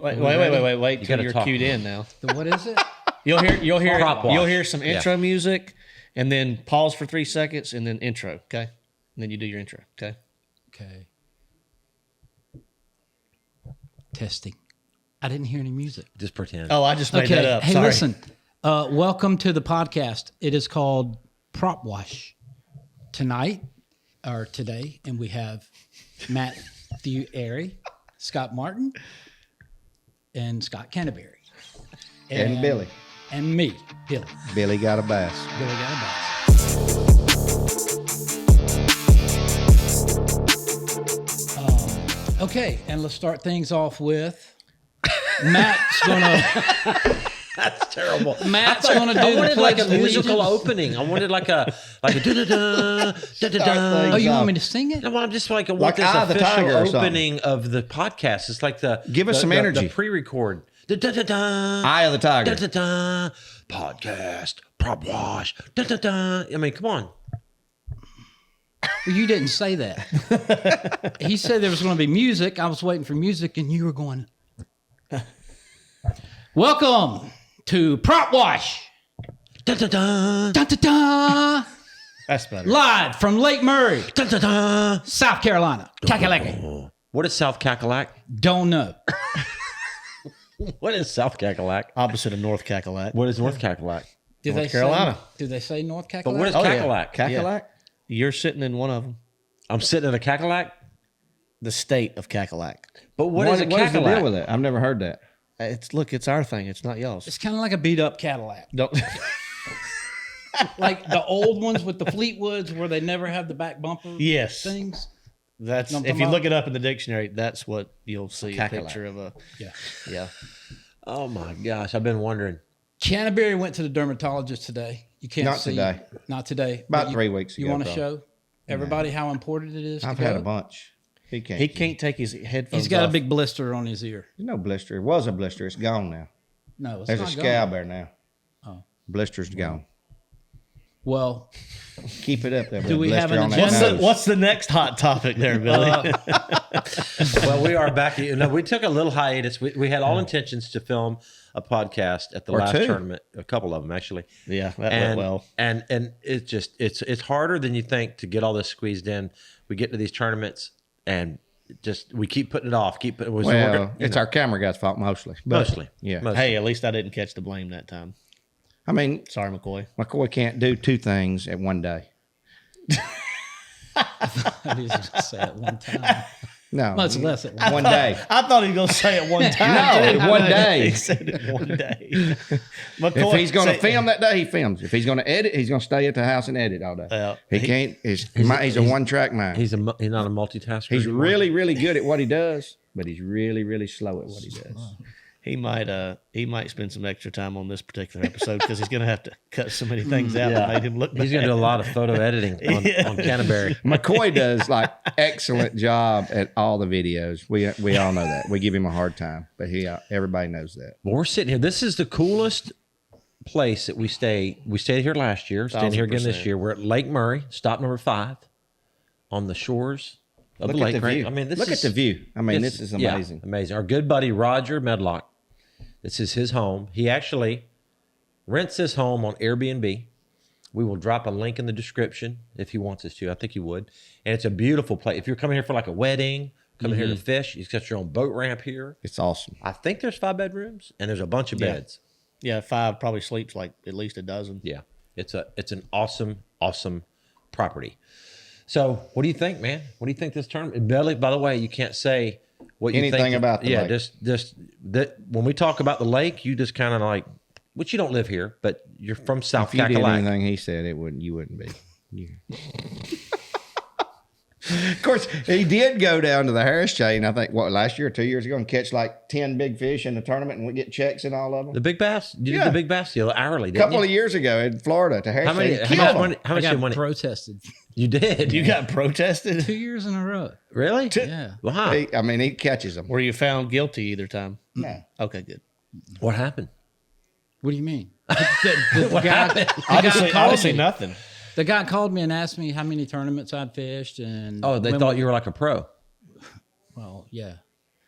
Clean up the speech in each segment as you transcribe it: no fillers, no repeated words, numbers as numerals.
Wait till you're cued in now. What is it? You'll hear some intro music, and then pause for 3 seconds, and then intro. Okay, and then you do your intro. Okay. Okay. Testing. I didn't hear any music. Just pretend. Oh, I just made that up. Hey, Sorry. listen. Welcome to the podcast. It is called Prop Wash. Today, and we have Matthew Airy, Scott Martin, and Scott Canterbury. And Billy. And me, Billy. Billy got a bass. Billy got a bass. Okay, and let's start things off with Matt's gonna. That's terrible. Matt's gonna do the like a Pledge of musical Allegiance. opening. I wanted like a da-da-da, da-da-da. Oh, you want me to sing it? No, I'm just like I want Like this Eye of the Tiger or official opening of the podcast. It's like Give us some energy. The pre-record. Da-da-da-da. Eye of the Tiger. Da-da-da. Podcast. Prop wash. Da-da-da. I mean, come on. Well, you didn't say that. He said there was going to be music. I was waiting for music, and you were going. Welcome to Prop Wash. Da-da-da. Da-da-da. That's better. Live from Lake Murray, Da-da-da. South Carolina. Kakalaki. What is South Cackalack? Don't know. What is South Cackalack? Opposite of North Cackalack. What is North Cackalack? North Carolina. Do they say North Kakalak? But what is Cackalack? Cackalack? You're sitting in one of them. I'm sitting in a Cackalack? The state of Cackalack. But what is a What is the deal Cackalack? with it? I've never heard that. It's our thing. It's not y'all's. It's kind of like a beat up Cadillac. Don't. Like the old ones with the Fleetwoods where they never have the back bumper Yes. things. That's Know what I'm if talking you about? look it up in the dictionary, that's what you'll see. A Cackalack. picture of a. Yeah. Yeah. Oh my gosh, I've been wondering. Canterbury went to the dermatologist today. You can't Not see. today. Not today. About But 3 weeks You ago, want to probably. show everybody how important it is to I've go? had a bunch. He can't. He can't take his headphones. He's got off. a big blister on his ear. There's no blister. It was a blister. It's gone now. No, it's There's a not scab gone. there now. Oh. Blister's gone. Well, Keep it up there. Do we have blister an on that agenda? nose. What's the next hot topic there, Billy? Well, we are back. No, we took a little hiatus. We had all intentions to film a podcast at the Or last two. tournament, a couple of them actually. Yeah, that and, went well. And it's just it's harder than you think to get all this squeezed in. We get to these tournaments and we keep putting it off. Well, it's our camera guy's fault mostly. But, mostly. Yeah. Mostly. Hey, at least I didn't catch the blame that time. I mean, Sorry, McCoy. McCoy can't do two things at one day. I was going to say it one time. No. Much less at one. One day. I thought he was going to say it one time. No, too. in one day. He said it one day. If he's going to film that day, he films. If he's going to edit, he's going to stay at the house and edit all day. Yeah. He can't. He's a one-track mind. He's not a multitasker. He's anymore. really, really good at what he does, but he's really, really slow at what he does. He might spend some extra time on this particular episode because he's going to have to cut so many things out that made him look bad. He's going to do a lot of photo editing on Canterbury. McCoy does like excellent job at all the videos. We all know that. We give him a hard time, but everybody knows that. Well, we're sitting here. This is the coolest place that we stay. We stayed here last year. Staying here again this 1000%. year. We're at Lake Murray, stop number 5, on the shores of the Look lake. at the Right? view. I mean, Look at the view. I mean, this is amazing. Yeah, amazing. Our good buddy Roger Medlock. This is his home. He actually rents his home on Airbnb. We will drop a link in the description if he wants us to. I think he would. And it's a beautiful place. If you're coming here for like a wedding, coming here to fish, you've got your own boat ramp here. It's awesome. I think there's 5 bedrooms and there's a bunch of beds. Yeah, 5 probably sleeps like at least a dozen. Yeah. It's an awesome, awesome property. So what do you think, man? What do you think this tournament? Billy, by the way, you can't say what you Anything think about the lake. just that when we talk about the lake, you just kind of like, which you don't live here, but you're from South If you did Cackalack. anything he said, you wouldn't be. Of course, he did go down to the Harris chain, I think, last year or 2 years ago, and catch like 10 big fish in the tournament, and we get checks in all of them. The big bass? You did Yeah. the big bass deal hourly, A didn't couple you? of years ago in Florida to Harris How many? chain. How Killed much him. money? How I much got you money? protested You did. You got protested? 2 years in a row. Really? Yeah. Wow. He catches them. Were you found guilty either time? No. Okay, good. What happened? What do you mean? The guy Obviously called me. nothing. The guy called me and asked me how many tournaments I'd fished, and Oh, they when thought we- you were like a pro. Well, yeah.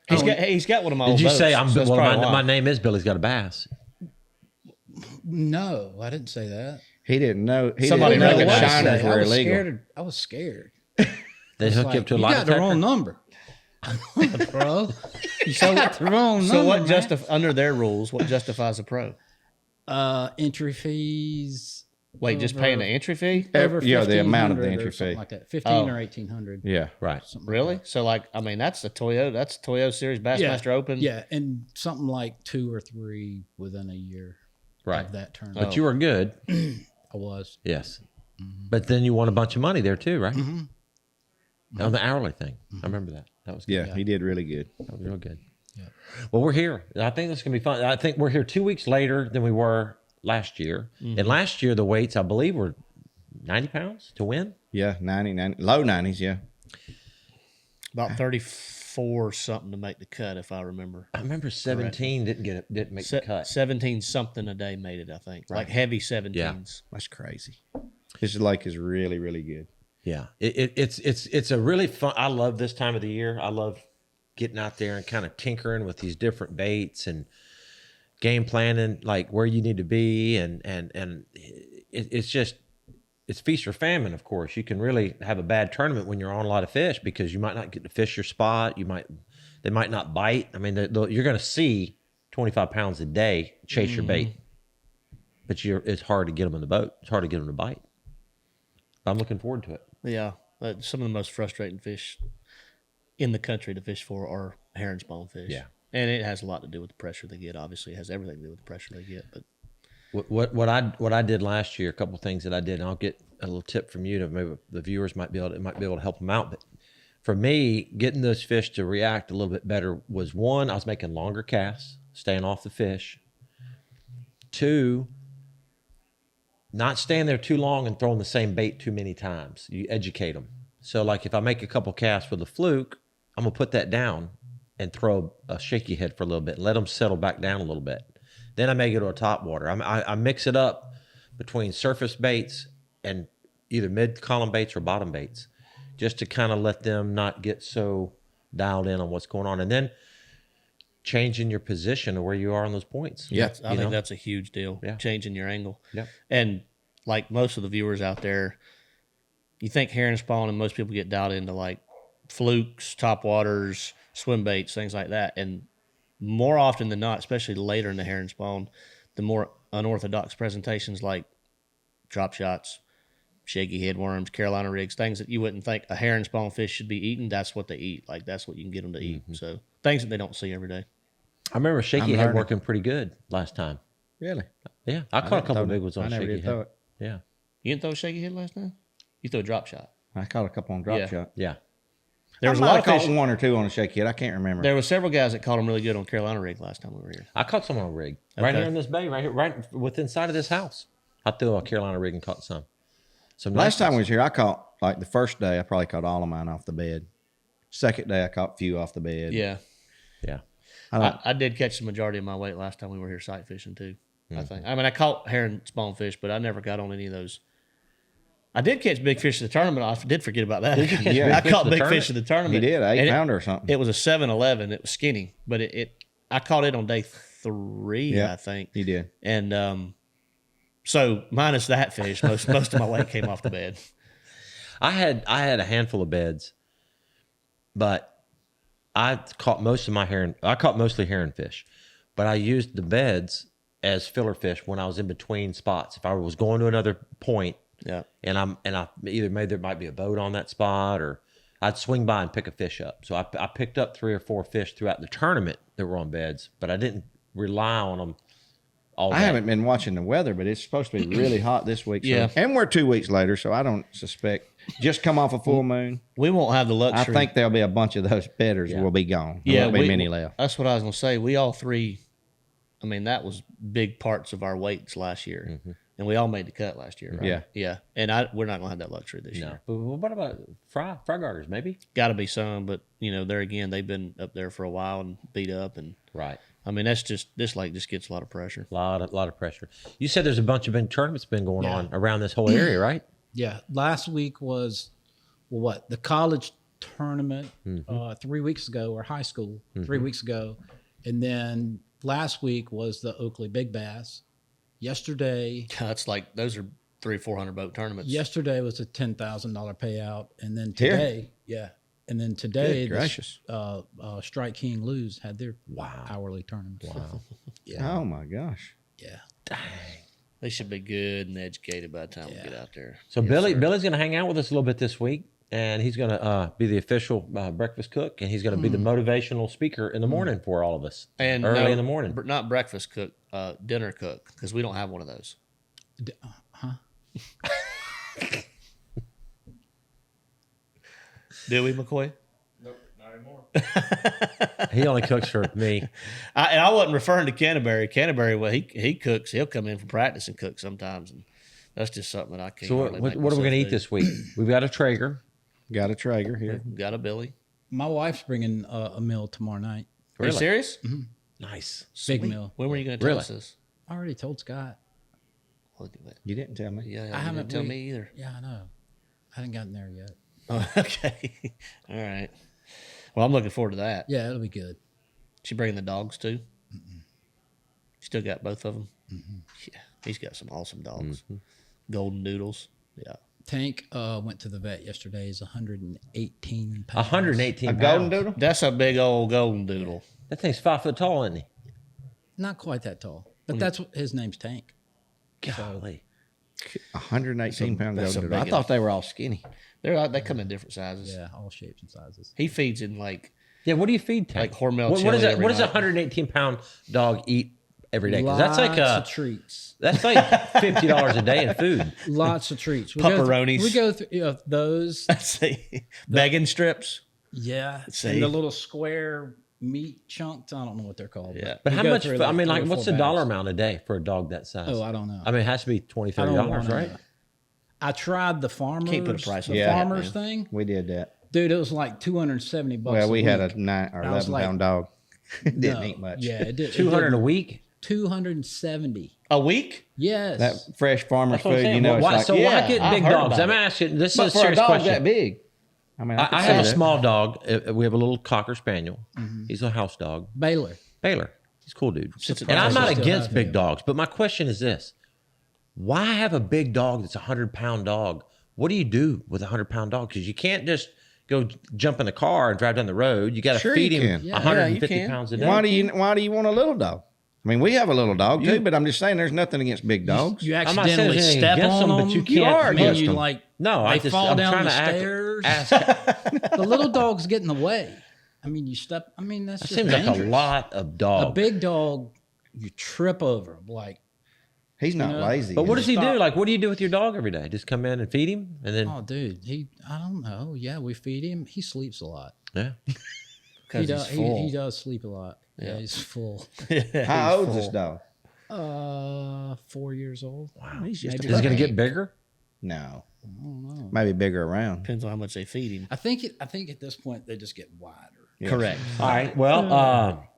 He's got one of my old Did you boats, say so my name is Billy's Got a Bass? No, I didn't say that. He didn't know. Somebody Didn't know know that what to shiners I were was illegal. scared. I was scared. They hook you up to a you lie got the detector? wrong number, bro. You got the wrong number. So what man. under their rules, what justifies a pro? Entry fees? Wait, just paying the entry fee? Over The amount of the 1,500 entry or something fee. like that. 15 or 1,800. Yeah. Right. Really? So that's the Toyota. That's Toyota Series Bassmaster Open. Yeah, and something like 2 or 3 within a year Right. of that tournament. But you were good. I was. Yes. But then you won a bunch of money there too, right? On the hourly thing. I remember that. That was good. Yeah, he did really good. That was real good. Yeah. Well, we're here. I think this is going to be fun. I think we're here 2 weeks later than we were last year. And last year, the weights, I believe, were 90 pounds to win. Yeah, 90, low 90s, yeah. About 34 something to make the cut, if I remember. I remember 17 didn't make the cut. 17 something a day made it, I think. Like heavy 17s. Yeah. That's crazy. This lake is really, really good. Yeah, it's a really fun. I love this time of the year. I love getting out there and kind of tinkering with these different baits and game planning, like where you need to be, and it's just feast or famine. Of course, you can really have a bad tournament when you're on a lot of fish because you might not get to fish your spot. They might not bite. I mean, you're going to see 25 pounds a day chase your bait, but it's hard to get them in the boat. It's hard to get them to bite. I'm looking forward to it. Yeah. Some of the most frustrating fish in the country to fish for are herring-spawn fish. Yeah. And it has a lot to do with the pressure they get. Obviously, it has everything to do with the pressure they get. But what I did last year, a couple of things that I did, and I'll get a little tip from you to maybe the viewers might be able to help them out. But for me, getting those fish to react a little bit better was, one, I was making longer casts, staying off the fish. 2, not staying there too long and throwing the same bait too many times. You educate them. So like if I make a couple casts with a fluke, I'm going to put that down and throw a shaky head for a little bit and let them settle back down a little bit. Then I may go to a top water. I mix it up between surface baits and either mid-column baits or bottom baits just to kind of let them not get so dialed in on what's going on. And then changing your position to where you are on those points. yeah, I think that's a huge deal. Yeah. Changing your angle. Yeah. And like most of the viewers out there, you think herring spawn, and most people get dialed into like flukes, top waters, swim baits, things like that. And more often than not, especially later in the herring spawn, the more unorthodox presentations like drop shots, shaky headworms, Carolina rigs, things that you wouldn't think a herring spawn fish should be eating, that's what they eat. Like that's what you can get them to eat. So things that they don't see every day. I remember shaky head working pretty good last time. Really? Yeah. I caught a couple of big ones on I never shaky did throw head. it. Yeah. You didn't throw a shaky head last time? You threw a drop shot. I caught a couple on drop shot. Yeah. There was I a lot of caught fish. 1 or 2 on a shaky head. I can't remember. There were several guys that caught them really good on Carolina rig last time we were here. I caught some on a rig right Okay. here in this bay, right here, right within sight of this house. I threw a Carolina rig and caught some. Last time we was here, I caught, like the first day, I probably caught all of mine off the bed. Second day, I caught a few off the bed. Yeah. Yeah. I did catch the majority of my weight last time we were here sight fishing too. I think. I mean, I caught herring spawn fish, but I never got on any of those. I did catch big fish at the tournament. I did forget about that. Yeah. I caught big big fish fish at the tournament. He did, And 8-pounder or something. It was a 7-11. It was skinny, but I caught it on day 3, Yeah. I think. He did. And so minus that fish, most of my weight came off the bed. I had a handful of beds, but I caught most of my herring. I caught mostly herring fish, but I used the beds as filler fish when I was in between spots. If I was going to another point, Yeah. and I either maybe there might be a boat on that spot, or I'd swing by and pick a fish up. So I picked up 3 or 4 fish throughout the tournament that were on beds, but I didn't rely on them all day. I haven't been watching the weather, but it's supposed to be really hot this week. So, Yeah. and we're 2 weeks later, so I don't suspect. Just come off a full moon. We won't have the I luxury. think there'll be a bunch of those bedders will be gone. There won't be many left. That's what I was going to say. We all three, I mean, that was big parts of our weights last year. And we all made the cut last year, right? Yeah. Yeah. And we're not going to have that luxury this No. year. But what about fry garters, maybe? Got to be some, but, there again, they've been up there for a while and beat up. And, Right. I mean, this lake just gets a lot of pressure. A lot of pressure. You said there's a bunch of big tournaments been going on around this whole area, right? Yeah. Last week was, the college tournament 3 weeks ago, or high school 3 weeks ago. And then last week was the Oakley Big Bass. Yesterday, It's like those are 300-400 boat tournaments. yesterday was a $10,000 payout. And then today, and then today, Good gracious. Strike King Lose had their hourly tournament. Wow. Oh my gosh. Yeah. Dang. They should be good and educated by the time we get out there. So Yes, Billy's sir. going to hang out with us a little bit this week, and he's going to be the official breakfast cook, and he's going to be the motivational speaker in the morning for all of us. And early in the morning. Not breakfast cook, dinner cook, because we don't have one of those. Do we, McCoy? Nope, not anymore. He only cooks for me. And I wasn't referring to Canterbury. Canterbury, well, he cooks. He'll come in from practice and cook sometimes, and that's just something that I can't. So hardly what make are we going to myself eat do. this week? We've got a Traeger. Got a Traeger here. Got a Billy. My wife's bringing a meal tomorrow night. Are you Really? serious? Nice. Big Sweet. meal. When were you going to tell Really? us this? I already told Scott. You didn't tell me. Yeah, I you haven't. didn't tell me either. Yeah, I know. I haven't gotten there yet. Oh, okay. All right. Well, I'm looking forward to that. Yeah, it'll be good. She bringing the dogs too? Still got both of them? Yeah. He's got some awesome dogs. Golden doodles. Yeah. Tank went to the vet yesterday. He's 118 pounds. 118 A pounds. golden doodle? That's a big old golden doodle. That thing's 5 foot tall, isn't he? Not quite that tall, but that's what his name's Tank. Golly. 118 pound that's a golden doodle. I big thought they were all skinny. They come in different sizes. Yeah, all shapes and sizes. He feeds in like Yeah, what do you feed Tank? Like Hormel what is chili that? every What does a night. 118 pound dog eat every day? Because that's like Lots of treats. that's like $50 a day in food. Lots of treats. Pepperonis. We go through those. see, begging strips. Yeah, See? and the little square meat chunks. I don't know what they're called. Yeah. But we how go much? through I mean, three like, or what's four the dollar bags. amount a day for a dog that size? Oh, I don't know. I mean, it has to be $20, I don't $30, wanna right? know. I tried the farmers. Can't put a price on the that, farmers man. thing. We did that. Dude, it was like $270. Well, we had week. a 9 or I was 11 like, pound dog. It didn't No. eat much. Yeah, it did. 200 a week. 270. A week? Yes. That fresh farmer's That's what I'm food, saying. you know, Well, it's why, like, so why yeah, get I've big heard dogs? about I'm it. asking. This but is a for a serious dog question. that big. I mean, I could have a see that. small dog. We have a little Cocker Spaniel. He's a house dog. Baylor. Baylor. He's a cool dude. Since it And I'm doesn't not still against have big him. dogs, but my question is this. Why have a big dog that's a 100-pound dog? What do you do with a 100-pound dog? Because you can't just go jump in the car and drive down the road. You got to Sure feed you him can. Yeah. 150 Yeah, you can. pounds a day. Why do you want a little dog? I mean, we have a little dog too, but I'm just saying there's nothing against big dogs. You I'm not saying accidentally there's anything step against on them, them. but you You can't are feed against them. you like No, they fall I'm down trying the to stairs. ask. The little dogs get in the way. I mean, you step. I mean, that's That just seems like a dangerous. lot of dog. A big dog, you trip over. Like, He's not know, lazy. But what does he do? Stop. Like, what do you do with your dog every day? Just come in and feed him, and then oh, dude, I don't know. Yeah, we feed him. He sleeps a lot. yeah. He Because does. he's full. He does sleep a lot. Yeah, he's full. How old is this dog? 4 years old. Wow. He's just Maybe Is he a going to puppy. get bigger? No, I don't know. maybe bigger around. Depends on how much they feed him. I think at this point they just get wider. Yeah. Correct. All right. Well,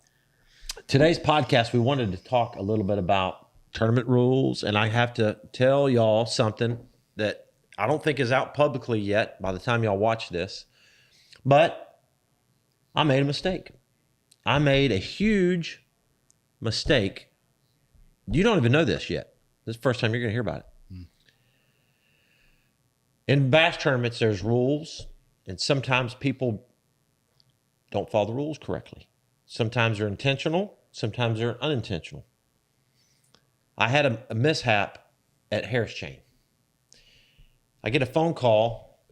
today's podcast, we wanted to talk a little bit about tournament rules, and I have to tell y'all something that I don't think is out publicly yet by the time y'all watch this, but I made a mistake. I made a huge mistake. You don't even know this yet. This is the first time you're going to hear about it. In bass tournaments, there's rules, and sometimes people don't follow the rules correctly. Sometimes they're intentional, sometimes they're unintentional. I had a mishap at Harris Chain. I get a phone call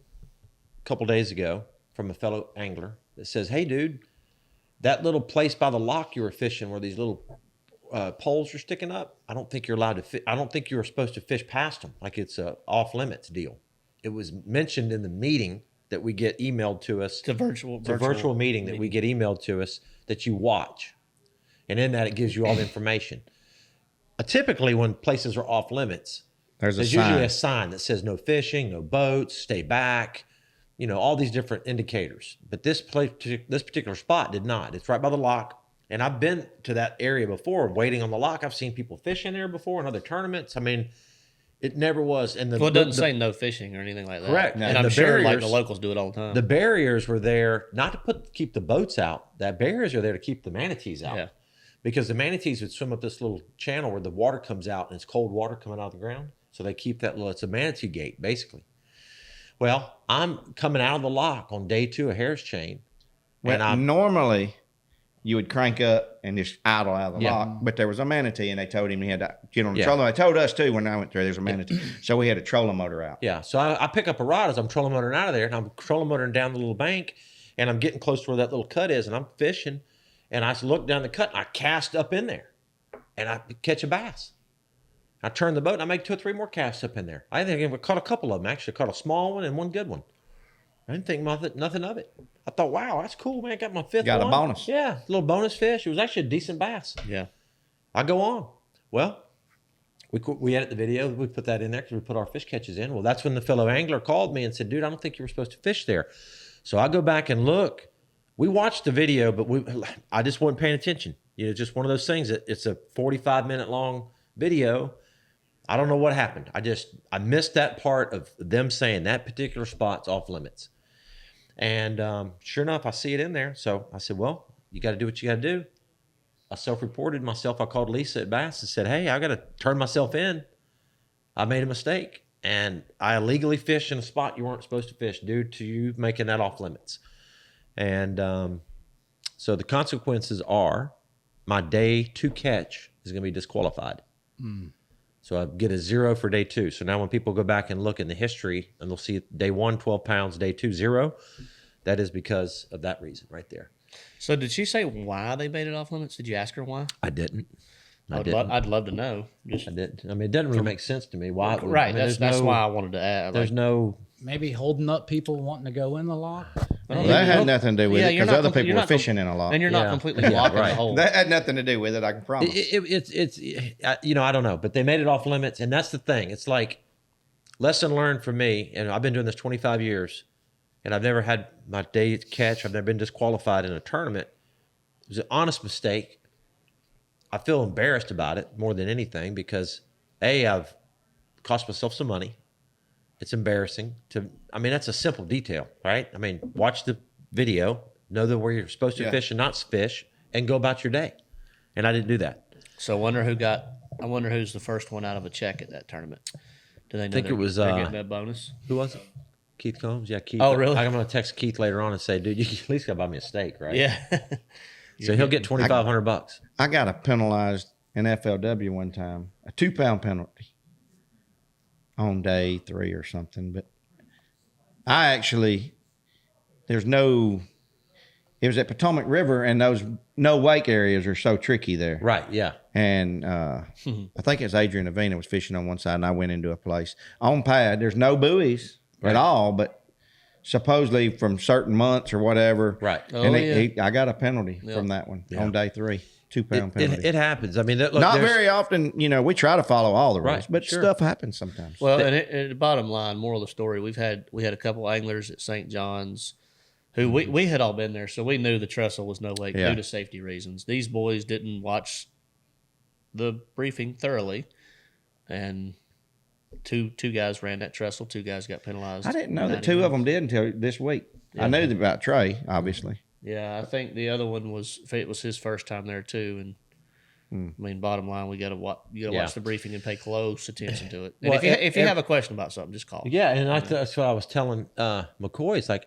a couple days ago from a fellow angler that says, "Hey, dude, that little place by the lock you were fishing where these little poles are sticking up, I don't think you're allowed to I don't think you were supposed to fish past them. Like it's a off limits deal. It was mentioned in the meeting that we get emailed to us. It's a virtual Meeting that we get emailed to us that you watch. And in that, it gives you all the information. Typically, when places are off limits, There's there's a usually sign. a sign that says no fishing, no boats, stay back, all these different indicators. But this particular spot did not. It's right by the lock. And I've been to that area before, waiting on the lock. I've seen people fish in there before in other tournaments. I mean, It never was. And Well, it doesn't say no fishing or anything like that. Correct. And And I'm the sure like barriers- the locals do it all the time. the barriers were there not to keep the boats out. That barriers are there to keep the manatees out. Yeah. Because the manatees would swim up this little channel where the water comes out and it's cold water coming out of the ground. So they keep that little, it's a manatee gate, basically. Well, I'm coming out of the lock on day 2 of Harris Chain. And Well, normally you would crank up and just idle out of the Yeah. lock, but there was a manatee, and they told him he had to get on the Yeah. trolling. They told us too when I went through. There's a manatee, so we had a trolling motor out. Yeah, so I pick up a rod as I'm trolling motoring out of there, and I'm trolling motoring down the little bank, and I'm getting close to where that little cut is, and I'm fishing, and I look down the cut, and I cast up in there, and I catch a bass. I turn the boat, and I make 2 or 3 more casts up in there. I think I caught a couple of them, actually. I caught a small one and one good one. I didn't think nothing of it. I thought, wow, that's cool, man. Got my 5th Got a one. bonus. Yeah, a little bonus fish. It was actually a decent bass. Yeah. I go on. Well, we edit the video. We put that in there because we put our fish catches in. Well, that's when the fellow angler called me and said, dude, I don't think you were supposed to fish there. So I go back and look. We watched the video, but I just wasn't paying attention. You know, just one of those things that it's a 45-minute long video. I don't know what happened. I missed that part of them saying that particular spot's off limits. And sure enough, I see it in there. So I said, well, you got to do what you got to do. I self-reported myself. I called Lisa at Bass and said, hey, I got to turn myself in. I made a mistake. And I illegally fished in a spot you weren't supposed to fish due to you making that off limits. And so the consequences are my day 2 catch is going to be disqualified. So I get a 0 for day 2. So now when people go back and look in the history and they'll see day 1, 12 pounds, day 2, 0, that is because of that reason right there. So did she say why they made it off limits? Did you ask her why? I didn't. I'd love to know. I didn't. I mean, it doesn't really make sense to me. Why? Right. I mean, That's why I wanted to ask. There's no. Maybe holding up people wanting to go in the lock. Well, that had nothing to do with Yeah, it you're because not other compl- people you're were not com- fishing in a lot. and you're Yeah. not completely Yeah, blocking right. the hole. That had nothing to do with it. I can promise. It's you know, I don't know, but they made it off limits, and that's the thing. It's like lesson learned for me, and I've been doing this 25 years, and I've never had my day catch. I've never been disqualified in a tournament. It was an honest mistake. I feel embarrassed about it more than anything because I've cost myself some money. It's embarrassing I mean, that's a simple detail, right? I mean, watch the video, know that where you're supposed to fish and not fish, and go about your day. And I didn't do that. So I wonder who's the first one out of a check at that tournament. Do they know think it was, they're getting that bonus? Who was it? Keith Combs? Yeah, Keith. Oh, really? I'm going to text Keith later on and say, dude, you at least got to buy me a steak, right? Yeah. So he'll get $2,500. I got a penalized in FLW one time, a 2-pound penalty on day 3 or something. But I actually, it was at Potomac River, and those no wake areas are so tricky there. Right, yeah. And I think it's Adrian Avena was fishing on one side, and I went into a place on pad. There's no buoys at all, but supposedly from certain months or whatever. Right. And Oh, I got a penalty from that one on day 3, 2-pound penalty. It happens. I mean, look, Not there's- very often, we try to follow all the rules, Right, but sure. stuff happens sometimes. Well, and the bottom line, moral of the story, we had a couple anglers at St. John's who we had all been there, so we knew the trestle was no wake Yeah. due to safety reasons. These boys didn't watch the briefing thoroughly, and two guys ran that trestle. 2 guys got penalized. I didn't know that 2 $90. of them did until this week. I knew about Trey, obviously. Yeah, I think the other one was his first time there too, and I mean, bottom line, we got to watch the briefing and pay close attention to it. And Well, if you have a question about something, just call. Yeah, and that's what I was telling McCoy. It's like,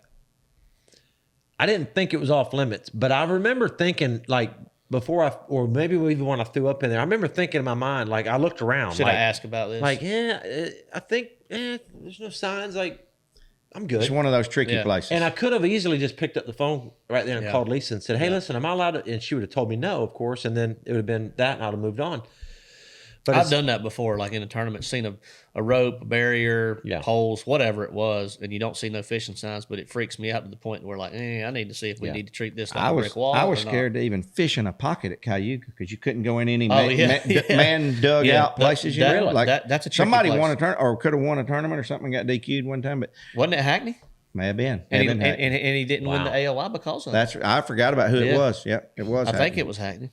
I didn't think it was off limits, but I remember thinking, like, or maybe even when I threw up in there, I remember thinking in my mind, like, I looked around. Should like, I ask about this? Like, I think, there's no signs, like, I'm good. It's one of those tricky places. And I could have easily just picked up the phone right there and called Lisa and said, hey, listen, am I allowed to? And she would have told me no, of course, and then it would have been that, and I would have moved on. But I've done that before, like in a tournament, seen a rope, a barrier, poles, whatever it was, and you don't see no fishing signs, but it freaks me out to the point where, like, I need to see if we need to treat this like a brick wall. I was or not. scared to even fish in a pocket at Cayuga because you couldn't go in any yeah. man dug out places. That's a tricky somebody place. won a tournament or could have won a tournament or something and got DQ'd one time, but Wasn't it Hackney? may have been. And, May have been Hackney. he didn't win the AOI because of it. I forgot about who it was. Yep, it was. I think Hackney. it was Hackney.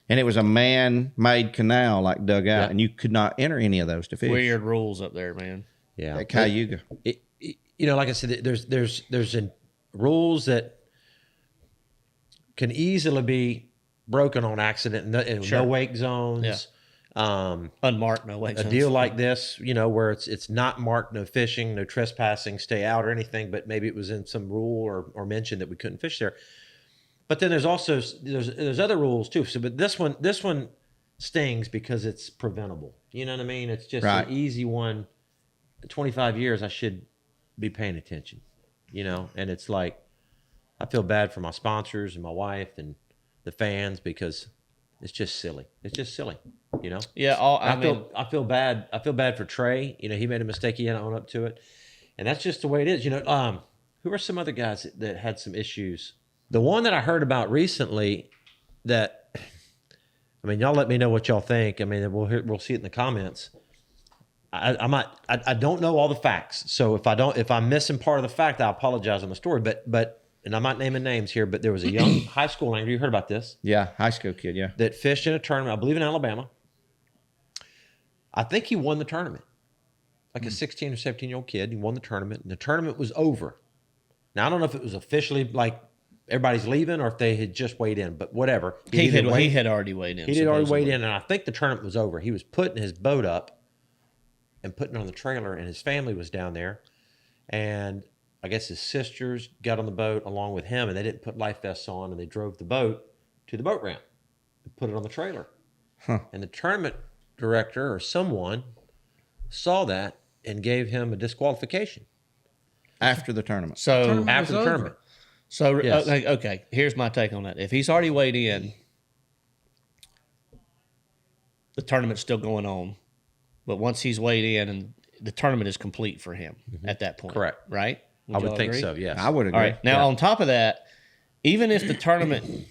And it was a man-made canal, like dug out, and you could not enter any of those to fish. Weird rules up there, man. Yeah. At Cayuga. Like I said, there's rules that can easily be broken on accident. No wake zones. Yeah. Unmarked, no wake zones. A deal like this, where it's not marked, no fishing, no trespassing, stay out or anything, but maybe it was in some rule or mentioned that we couldn't fish there. But then there's also there's other rules too. So, but this one stings because it's preventable. You know what I mean? It's just an easy one. 25 years, I should be paying attention. And it's like I feel bad for my sponsors and my wife and the fans because it's just silly. It's just silly. Yeah. I feel bad. I feel bad for Trey. He made a mistake. He had to own up to it, and that's just the way it is. Who are some other guys that had some issues? The one that I heard about recently that, y'all let me know what y'all think. We'll see it in the comments. I don't know all the facts. So if I'm missing part of the fact, I apologize on the story, but and I'm not naming names here, but there was a young high school angler. You heard about this? Yeah. High school kid. Yeah. That fished in a tournament, I believe in Alabama. I think he won the tournament. Like a 16 or 17-year-old kid. He won the tournament and the tournament was over. Now, I don't know if it was officially like, everybody's leaving or if they had just weighed in, but whatever. He had already weighed in. He had already weighed in, and I think the tournament was over. He was putting his boat up and putting it on the trailer, and his family was down there. And I guess his sisters got on the boat along with him, and they didn't put life vests on, and they drove the boat to the boat ramp and put it on the trailer. Huh. And the tournament director or someone saw that and gave him a disqualification. After the tournament. So after the tournament. So, Yes. Okay, here's my take on that. If he's already weighed in, the tournament's still going on. But once he's weighed in, and the tournament is complete for him at that point. Correct. Right? I would y'all think agree? so, yes. I would agree. All right. Now, on top of that, even if the tournament,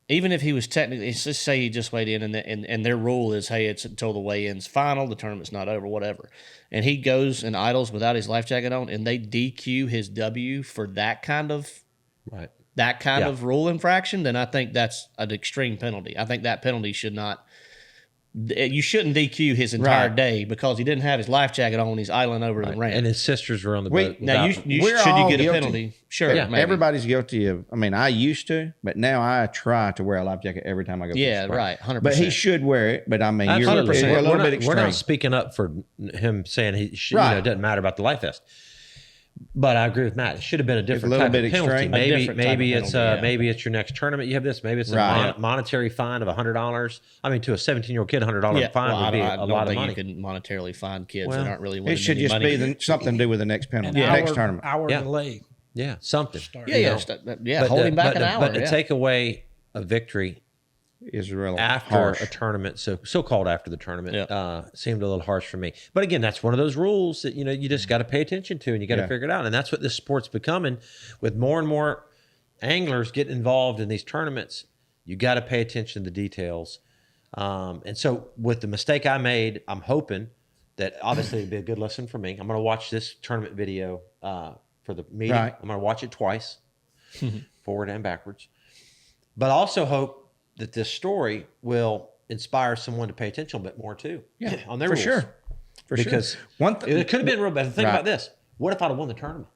even if he was technically, let's just say he just weighed in and their rule is, hey, it's until the weigh-in's final, the tournament's not over, whatever. And he goes and idles without his life jacket on, and they DQ his W for that kind of rule infraction, then I think that's an extreme penalty. I think that penalty should not. You shouldn't DQ his entire day because he didn't have his life jacket on. He's idling over the ramp. And his sisters were on the boat. Now, We're should you all get a guilty. penalty? Sure. Yeah, maybe. Everybody's guilty of. I used to, but now I try to wear a life jacket every time I go. Yeah, fish spot. right. 100%. But he should wear it. But you're Absolutely. a little bit We're extreme. not speaking up for him saying he should, Right. it doesn't matter about the life vest. But I agree with Matt. It should have been a different little type bit of penalty. extreme. A different type of penalty, Maybe it's your next tournament. You have this. Maybe it's a Right. monetary fine of $100. To a 17-year-old kid, $100 fine would be a lot of money. You can monetarily find kids Well, that aren't really winning It should any just money. be something to do with the next penalty, An next hour, tournament. hour Yeah. delay. Yeah, something. Start. Hold him back an hour. But to take away a victory Is really after harsh. a tournament, so-called after the tournament, Yeah. seemed a little harsh for me. But again, that's one of those rules that you just got to pay attention to, and you got to figure it out. And that's what this sport's becoming, with more and more anglers getting involved in these tournaments. You got to pay attention to the details. And so, with the mistake I made, I'm hoping that obviously it'll be a good lesson for me. I'm going to watch this tournament video for the meeting. Right. I'm going to watch it twice, forward and backwards. But I also hope that this story will inspire someone to pay attention a bit more too. Yeah, on their for rules. sure. Because One thing it could have been real bad. Think Right. about this. What if I'd have won the tournament?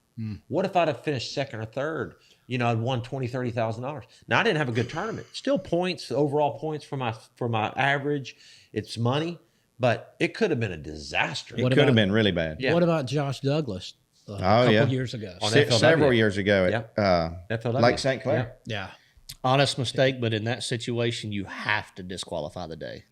What if I'd have finished second or third? I'd won $20,000, $30,000. Now I didn't have a good tournament. Still points, overall points for my average. It's money, but it could have been a disaster. it What could have about- been really bad. Yeah. What about Josh Douglas a couple yeah. years ago? On Several FLW. years ago at FLW. Lake St. Clair. Yeah. Honest mistake, but in that situation, you have to disqualify the day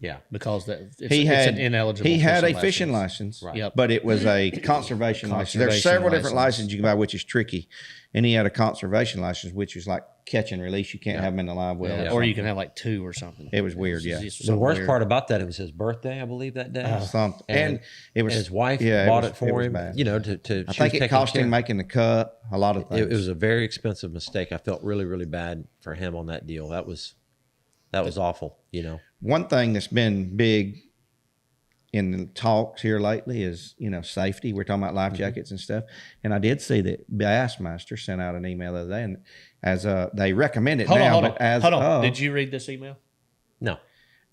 Yeah. because it's He had an ineligible. He had a fishing fishing license, Right. Yep. but it was a conservation license. There's Conservation several different license. licenses you can buy, which is tricky. And he had a conservation license, which is like catch and release. You can't have them in the live well. Yeah. Or you can have like two or something. It was weird, yeah. The worst part about that, it was his birthday, I believe, that day. Something. And it was And his wife yeah, bought was- it for was him. bad. To I she think was it taking cost care. him making the cut. A lot of things. It was a very expensive mistake. I felt really, really bad for him on that deal. That was awful. One thing that's been big in the talks here lately is, safety. We're talking about life jackets and stuff. And I did see that Bassmaster sent out an email the other day, and as they recommend it now. Hold but on. as Hold on. of, Did you read this email? No.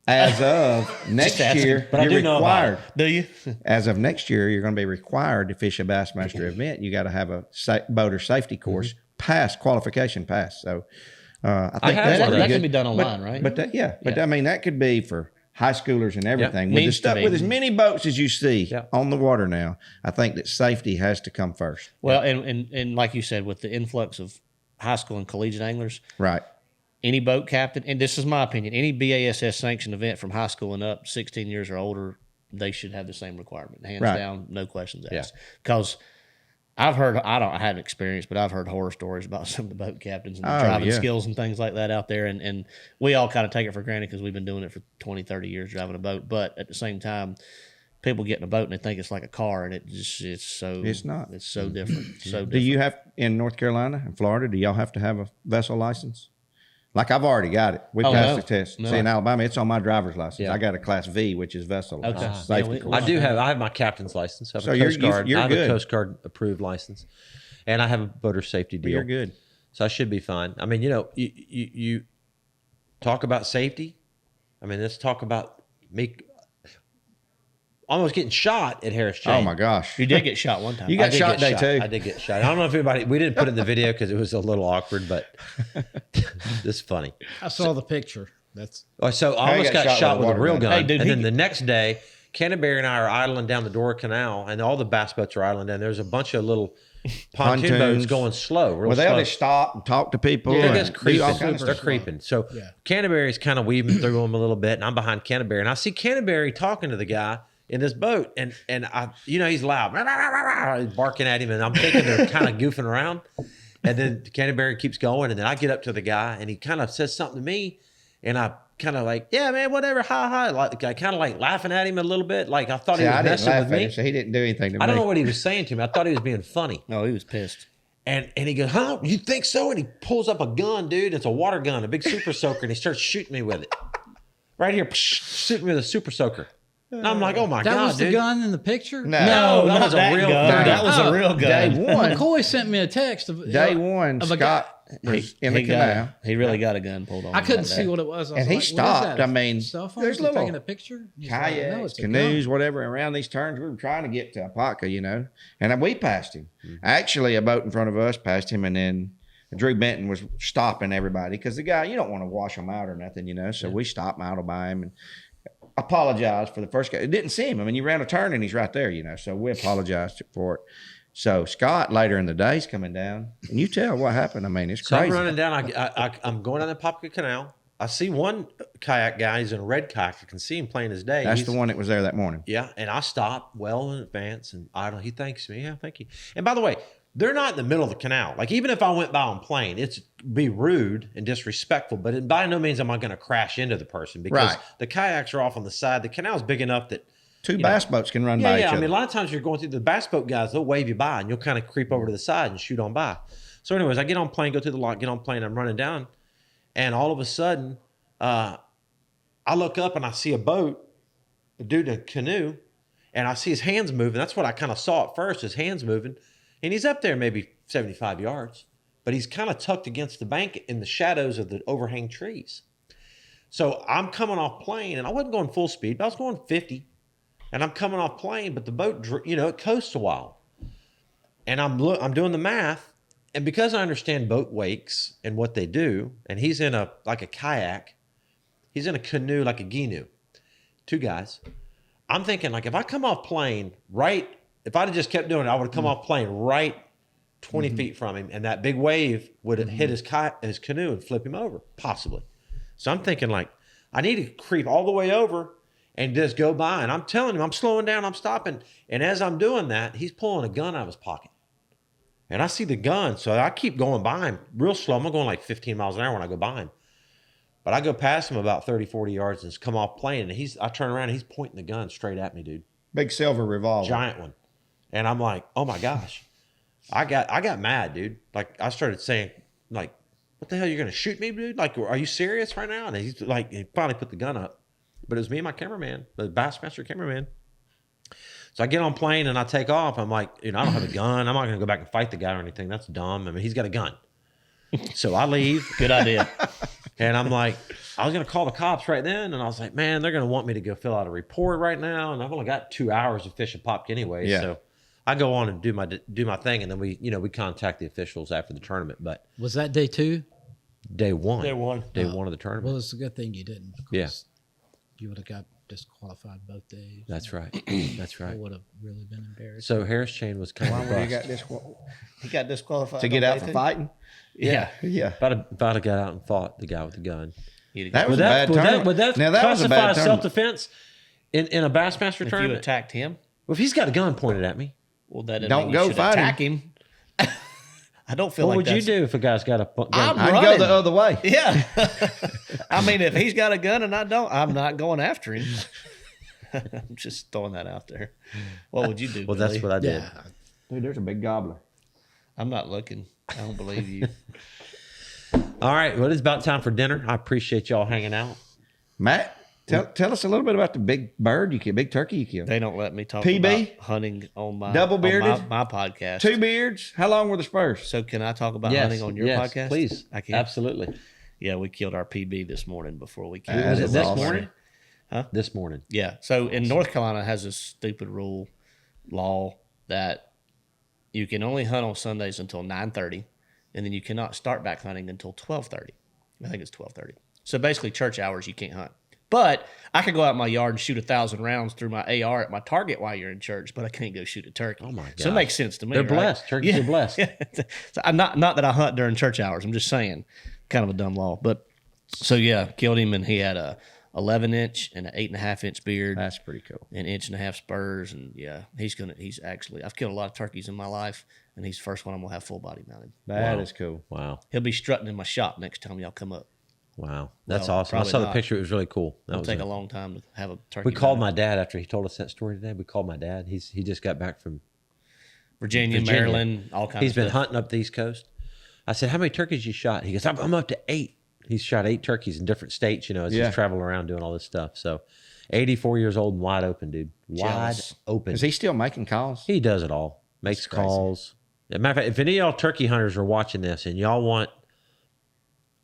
as of next asking. year, But I you're do know about required. Do you? As of next year, you're going to be required to fish a Bassmaster event. You got to have a boater safety course qualification pass. So I think have that's one of pretty that good. can be done online, right? But I mean, that could be for high schoolers and everything. With the Needs to stuff, be. with as many boats as you see Yeah. on the water now, I think that safety has to come first. Well, and like you said, with the influx of high school and collegiate anglers, Right. any boat captain, and this is my opinion, any BASS sanctioned event from high school and up, 16 years or older, they should have the same requirement, hands Right. down, no questions Yeah. asked. Because I've heard, I haven't experienced, but I've heard horror stories about some of the boat captains and the driving skills and things like that out there. And we all kind of take it for granted because we've been doing it for 20, 30 years driving a boat. But at the same time, people get in a boat and they think it's like a car, and it's not. It's so different. So Do you have, in North Carolina and Florida, do y'all have to have a vessel license? Like I've already got it. We passed the test. No. See, in Alabama, it's on my driver's license. Yeah. I got a Class V, which is vessel license, safety Yeah, course. I have my captain's license. I have So a you're- Coast Guard. you're I have good. a Coast Guard approved license, and I have a boater safety deal. You're good. So I should be fine. I mean, you talk about safety. I mean, let's talk about me almost getting shot at Harris Chain. Oh my gosh. You did get shot one time. You got I did shot get day too. I did get shot. I don't know if anybody, we didn't put it in the video because it was a little awkward, but it's funny. I saw the picture. That's So I Harry almost got got shot shot with a with a real water gun. gun. Hey, dude, and he then the next day, Canterbury and I are idling down the Dora Canal, and all the bass boats are idling down. There's a bunch of little pontoon boats Pontoons. going slow, real Well, they'll slow. just stop and talk to people. They're and just do creeping. all kinds of They're stuff. creeping. So Yeah. Canterbury's kind of weaving through them a little bit, and I'm behind Canterbury, and I see Canterbury talking to the guy in this boat, and I, he's loud, he's barking at him, and I'm thinking they're kind of goofing around, and then Canterbury keeps going, and then I get up to the guy, and he kind of says something to me, and I kind of like, yeah, man, whatever, hi, like I kind of like laughing at him a little bit, like I thought See, he was I didn't messing laugh with at me. him, so he didn't do anything to me. I don't know what he was saying to me. I thought he was being funny. No, he was pissed. And he goes, huh? You think so? And he pulls up a gun, dude. It's a water gun, a big super soaker, and he starts shooting me with it. Right here, shooting me with a super soaker. And I'm like, oh my that God, was the dude. gun in the picture. No. No, that not was a real gun. gun. That was a real Day gun. one, McCoy sent me a text of day one, of a guy. Scott was in the He canal. he really got a gun pulled on. I him couldn't that see day. what it was. I was And he like, stopped. What is that? I mean, cell phone? there's Is he little taking a picture. He's like, Kayaks, no, it's a canoes, gun. whatever, around these turns. We were trying to get to Aftco, and we passed him. Actually, a boat in front of us passed him, and then Drew Benton was stopping everybody because the guy, you don't want to wash him out or nothing, So we stopped Model by him and apologized for the first guy. It didn't see him. I mean, you ran a turn and he's right there, So we apologized for it. So Scott later in the day is coming down, and you tell what happened. I mean, it's So crazy. I'm running down. I'm going down the Popka Canal. I see one kayak guy. He's in a red kayak. I can see him plain as day. That's He's- the one that was there that morning. Yeah, and I stop well in advance, and he thanks me. Yeah, thank you. And by the way, they're not in the middle of the canal. Like even if I went by on plane, it's be rude and disrespectful. But by no means am I going to crash into the person because Right. the kayaks are off on the side. The canal's big enough that Two bass boats can run yeah, by each yeah. I other. mean, a lot of times you're going through the bass boat guys, they'll wave you by, and you'll kind of creep over to the side and shoot on by. So, anyways, I get on plane, go through the lock, get on plane, I'm running down, and all of a sudden, I look up and I see a boat, a dude in a canoe, and I see his hands moving. That's what I kind of saw at first, his hands moving, and he's up there maybe 75 yards, but he's kind of tucked against the bank in the shadows of the overhang trees. So I'm coming off plane, and I wasn't going full speed, but I was going 50. And I'm coming off plane, but the boat, it coasts a while. And I'm doing the math, and because I understand boat wakes and what they do, and he's in a kayak, he's in a canoe like a ginu, two guys. I'm thinking if I come off plane if I'd have just kept doing it, I would have come off plane right 20 feet from him, and that big wave would have hit his canoe and flip him over, possibly. So I'm thinking I need to creep all the way over and just go by. And I'm telling him, I'm slowing down, I'm stopping. And as I'm doing that, he's pulling a gun out of his pocket. And I see the gun, so I keep going by him real slow. I'm going 15 miles an hour when I go by him. But I go past him about 30, 40 yards and come off plane. And I turn around and he's pointing the gun straight at me, dude. Big silver revolver. Giant one. And I'm like, oh my gosh. I got mad, dude. I started saying, what the hell, you're going to shoot me, dude? Are you serious right now? And he finally put the gun up. But it was me and my cameraman, the Bassmaster cameraman. So I get on plane and I take off. I'm like, I don't have a gun. I'm not going to go back and fight the guy or anything. That's dumb. I mean, he's got a gun. So I leave. Good idea. And I'm like, I was going to call the cops right then. And I was like, man, they're going to want me to go fill out a report right now. And I've only got 2 hours of fishing Popk anyway. Yeah. So I go on and do my thing. And then we contact the officials after the tournament. But Was that day 2? day one. Day one. Day one of the tournament. Well, it's a good thing you didn't. Because you would have got disqualified both days. That's right. That's I right. would have really been embarrassed. So Harris Chain was kind Why of would he rust. got He got disqualified to get out for fighting? Yeah. Yeah. About to get out and fought the guy with the gun. That was a bad tournament. Would that Now, that was a classify bad as tournament. self-defense in a Bassmaster If you tournament? attacked him, Well, if he's got a gun pointed at me, well, that doesn't Don't mean you go should fight attack him. I don't feel what like would you that's- do if a guy's got a gun? I'm I'd running. go the other way. Yeah. I mean, if he's got a gun and I don't, I'm not going after him. I'm just throwing that out there. What would you do? Well, that's Billy? what I did. Yeah. Dude, there's a big gobbler. I'm not looking. I don't believe you. All right. Well, it's about time for dinner. I appreciate y'all hanging out. Matt, tell us a little bit about the big bird you killed, big turkey you killed. They don't let me talk PB? about hunting on my Double on bearded? my podcast. 2 beards. How long were the spurs? So can I talk about hunting on your podcast? Please. I can. Absolutely. Yeah, we killed our PB this morning before we killed. That Was it is this awesome. morning? Huh? This morning. Yeah. So in North Carolina has this stupid law that you can only hunt on Sundays until 9:30, and then you cannot start back hunting until 12:30. I think it's 12:30. So basically, church hours you can't hunt. But I could go out in my yard and shoot 1,000 rounds through my AR at my target while you're in church, but I can't go shoot a turkey. Oh my So it gosh. makes sense to me. They're right? blessed. Turkeys are blessed. So I'm not that I hunt during church hours. I'm just saying, kind of a dumb law. But so yeah, killed him, and he had a 11-inch and an 8.5-inch beard, That's pretty cool. an 1.5 spurs, and yeah, he's actually. I've killed a lot of turkeys in my life, and he's the first one I'm gonna have full body mounted. That is cool. Wow. He'll be strutting in my shop next time y'all come up. Wow. That's Well, awesome. I probably saw the not. picture. It was really cool. That It'll was take it. a long time to have a turkey. We called mounted. my dad after he told us that story today. We called my dad. He just got back from Virginia, Maryland, all kinds. He's of been stuff. hunting up the East Coast. I said, how many turkeys you shot? He goes, I'm up to 8. He's shot 8 turkeys in different states, as Yeah. he's traveling around doing all this stuff. So 84 years old and wide open, dude. Wide Jealous. open. Is he still making calls? He does it all. Makes crazy. calls. As a matter of fact, if any of y'all turkey hunters are watching this and y'all want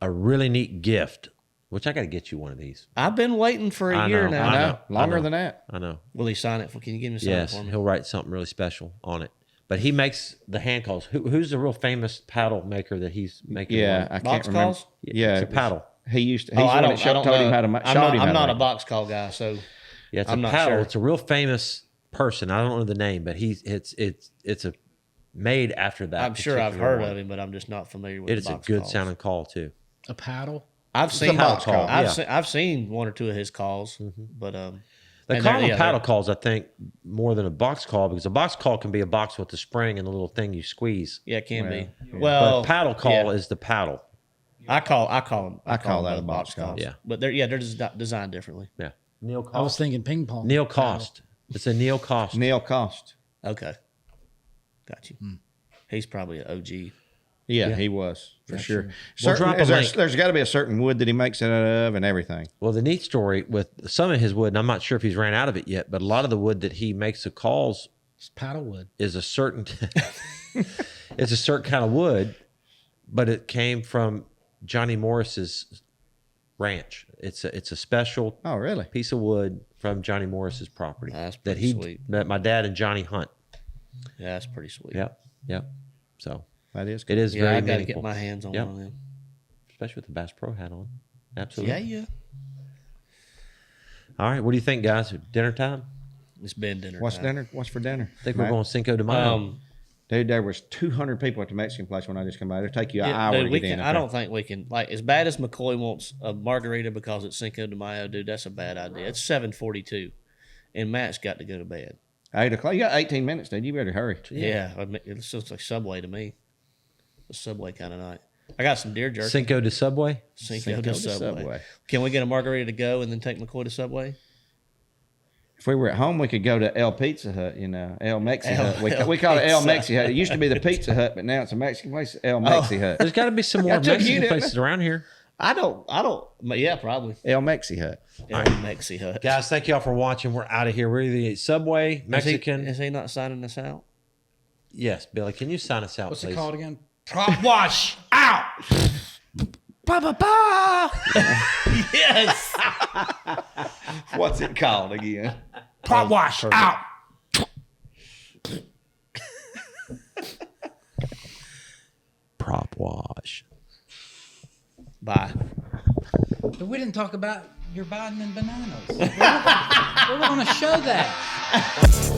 a really neat gift, which I got to get you one of these. I've been waiting for a I year know, now. I know. Longer than that. I know. Will he sign it? Can you give me a sign Yes, for me? he'll write something really special on it. But he makes the hand calls. Who's the real famous paddle maker that he's making? Yeah, one? I can't Box remember. calls? Yeah, it's a it was- paddle. He used to. Oh, He's I the one don't. that I don't told know. him how to showed him how I'm to not a make it. box call guy, so Yeah, it's I'm a not paddle. sure. It's a real famous person. I don't know the name, but it's a made after that. I'm sure I've particular heard one. of him, but I'm just not familiar with. It the is a box good calls. sounding call too. A paddle? I've a seen box call. I've seen one or two of his calls, but They and call they're- them yeah, paddle they're- calls, I think, more than a box call because a box call can be a box with the spring and the little thing you squeeze. Yeah, it can be. Yeah. Well, But paddle call yeah. is the paddle. I call them. I call that them a box call. Yeah. but they're designed differently. Yeah. Neil Cost. I was thinking ping pong. Neil paddle. Cost. It's a Neil Cost. Neil Cost. Okay, got you. He's probably an OG. Yeah, he was for sure. We'll Certain, drop a link. there's got to be a certain wood that he makes it out of and everything. Well, the neat story with some of his wood, and I'm not sure if he's ran out of it yet, but a lot of the wood that he makes the calls It's paddle wood. is a certain it's a certain kind of wood, but it came from Johnny Morris's ranch. It's a special Oh, really? piece of wood from Johnny Morris's property That's that pretty sweet. that my dad and Johnny hunt. Yeah, that's pretty sweet. Yep. So That is. it is Yeah, very I got to meaningful, get my hands on Yep. one of them. especially with the Bass Pro hat on. Absolutely. Yeah. All right, what do you think, guys? Dinner time? It's been dinner. What's time. dinner? What's for dinner? I think we're Matt? going Cinco de Mayo. Dude, there was 200 people at the Mexican place when I just come by. It'll take you an Yeah, hour dude, to we get in. can, up I there. don't think we can, like, as bad as McCoy wants a margarita because it's Cinco de Mayo, dude, that's a bad idea. It's 7:42, and Matt's got to go to bed. 8 o'clock. You got 18 minutes, dude. You better hurry. Yeah, I mean, it looks like Subway to me. A Subway kind of night. I got some deer jerky. Cinco de Subway? Cinco Cinco de de Subway. Subway. Can we get a margarita to go and then take McCoy to Subway? If we were at home, we could go to El Pizza Hut, El Mexi El- Hut. We El call it El Pizza Mexi Hut. It used to be the Pizza Hut, but now it's a Mexican place, El Mexi Hut. There's got to be some more I took you Mexican to- places around here. Yeah, probably. El Mexi Hut. Yeah, Mexi Hut. Guys, thank y'all for watching. We're out of here. We're either eat Subway, Mexican. Is he not signing us out? Yes, Billy. Can you sign us out, What's please? it called again? Prop wash out. Yes. What's it called again? Prop wash out. Prop wash. Bye. But we didn't talk about your Biden and bananas. We're going to show that.